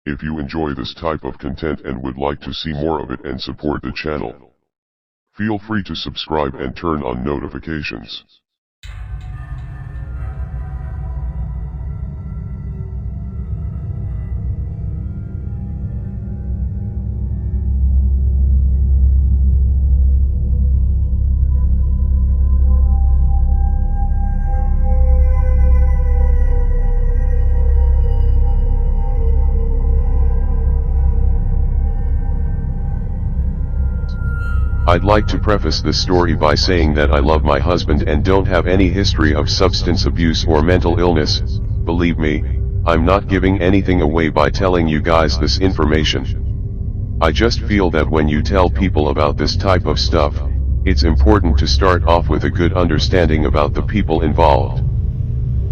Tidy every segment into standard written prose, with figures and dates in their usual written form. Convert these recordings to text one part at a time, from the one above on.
If you enjoy this type of content and would like to see more of it and support the channel, feel free to subscribe and turn on notifications. I'd like to preface this story by saying that I love my husband and don't have any history of substance abuse or mental illness. Believe me, I'm not giving anything away by telling you guys this information. I just feel that when you tell people about this type of stuff, it's important to start off with a good understanding about the people involved.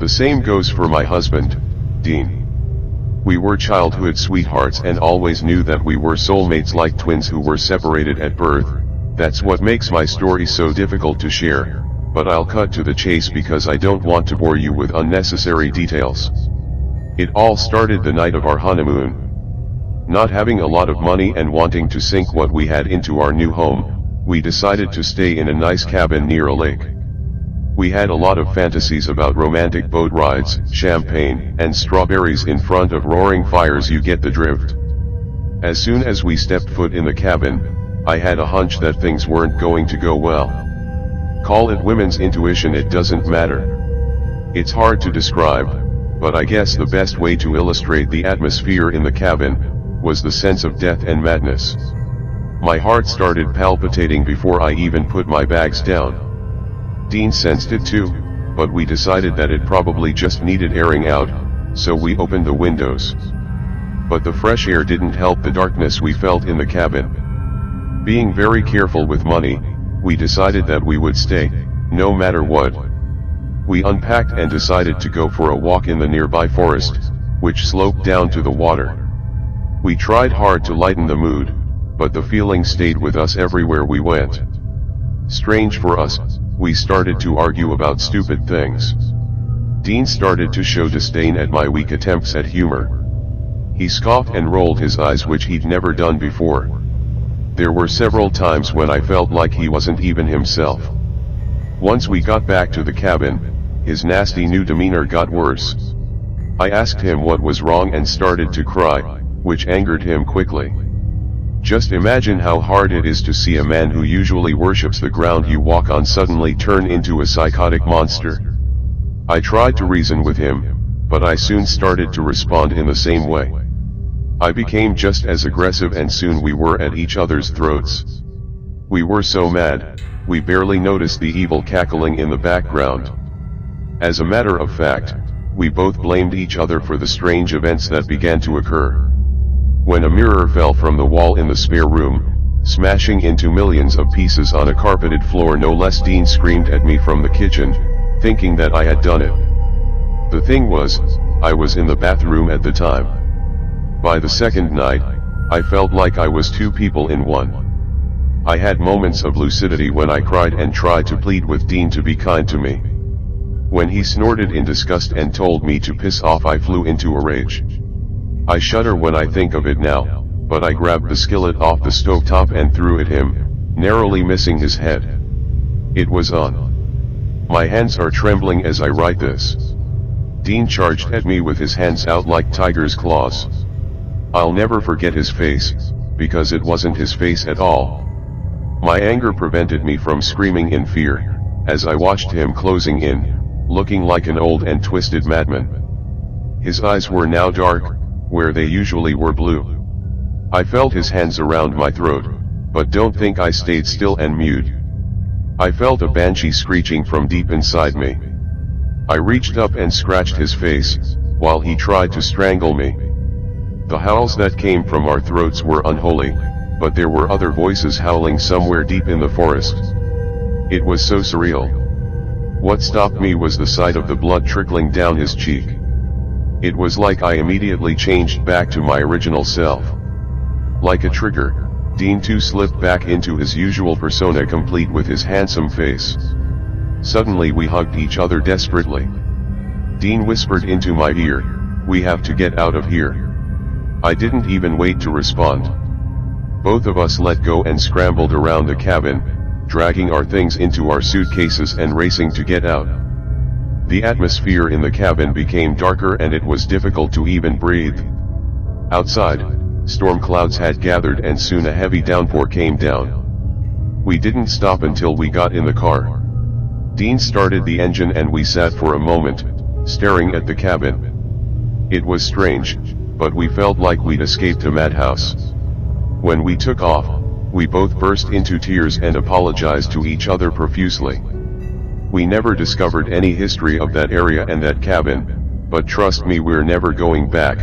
The same goes for my husband, Dean. We were childhood sweethearts and always knew that we were soulmates like twins who were separated at birth. That's what makes my story so difficult to share, but I'll cut to the chase because I don't want to bore you with unnecessary details. It all started the night of our honeymoon. Not having a lot of money and wanting to sink what we had into our new home, we decided to stay in a nice cabin near a lake. We had a lot of fantasies about romantic boat rides, champagne, and strawberries in front of roaring fires. You get the drift. As soon as we stepped foot in the cabin, I had a hunch that things weren't going to go well. Call it women's intuition, it doesn't matter. It's hard to describe, but I guess the best way to illustrate the atmosphere in the cabin was the sense of death and madness. My heart started palpitating before I even put my bags down. Dean sensed it too, but we decided that it probably just needed airing out, so we opened the windows. But the fresh air didn't help the darkness we felt in the cabin. Being very careful with money, we decided that we would stay, no matter what. We unpacked and decided to go for a walk in the nearby forest, which sloped down to the water. We tried hard to lighten the mood, but the feeling stayed with us everywhere we went. Strange for us, we started to argue about stupid things. Dean started to show disdain at my weak attempts at humor. He scoffed and rolled his eyes, which he'd never done before. There were several times when I felt like he wasn't even himself. Once we got back to the cabin, his nasty new demeanor got worse. I asked him what was wrong and started to cry, which angered him quickly. Just imagine how hard it is to see a man who usually worships the ground you walk on suddenly turn into a psychotic monster. I tried to reason with him, but I soon started to respond in the same way. I became just as aggressive and soon we were at each other's throats. We were so mad, we barely noticed the evil cackling in the background. As a matter of fact, we both blamed each other for the strange events that began to occur. When a mirror fell from the wall in the spare room, smashing into millions of pieces on a carpeted floor, no less, Dean screamed at me from the kitchen, thinking that I had done it. The thing was, I was in the bathroom at the time. By the second night, I felt like I was two people in one. I had moments of lucidity when I cried and tried to plead with Dean to be kind to me. When he snorted in disgust and told me to piss off, I flew into a rage. I shudder when I think of it now, but I grabbed the skillet off the stovetop and threw at him, narrowly missing his head. It was on. My hands are trembling as I write this. Dean charged at me with his hands out like tiger's claws. I'll never forget his face, because it wasn't his face at all. My anger prevented me from screaming in fear, as I watched him closing in, looking like an old and twisted madman. His eyes were now dark, where they usually were blue. I felt his hands around my throat, but don't think I stayed still and mute. I felt a banshee screeching from deep inside me. I reached up and scratched his face, while he tried to strangle me. The howls that came from our throats were unholy, but there were other voices howling somewhere deep in the forest. It was so surreal. What stopped me was the sight of the blood trickling down his cheek. It was like I immediately changed back to my original self. Like a trigger, Dean too slipped back into his usual persona, complete with his handsome face. Suddenly we hugged each other desperately. Dean whispered into my ear, "We have to get out of here." I didn't even wait to respond. Both of us let go and scrambled around the cabin, dragging our things into our suitcases and racing to get out. The atmosphere in the cabin became darker and it was difficult to even breathe. Outside, storm clouds had gathered and soon a heavy downpour came down. We didn't stop until we got in the car. Dean started the engine and we sat for a moment, staring at the cabin. It was strange, but we felt like we'd escaped a madhouse. When we took off, we both burst into tears and apologized to each other profusely. We never discovered any history of that area and that cabin, but trust me, we're never going back.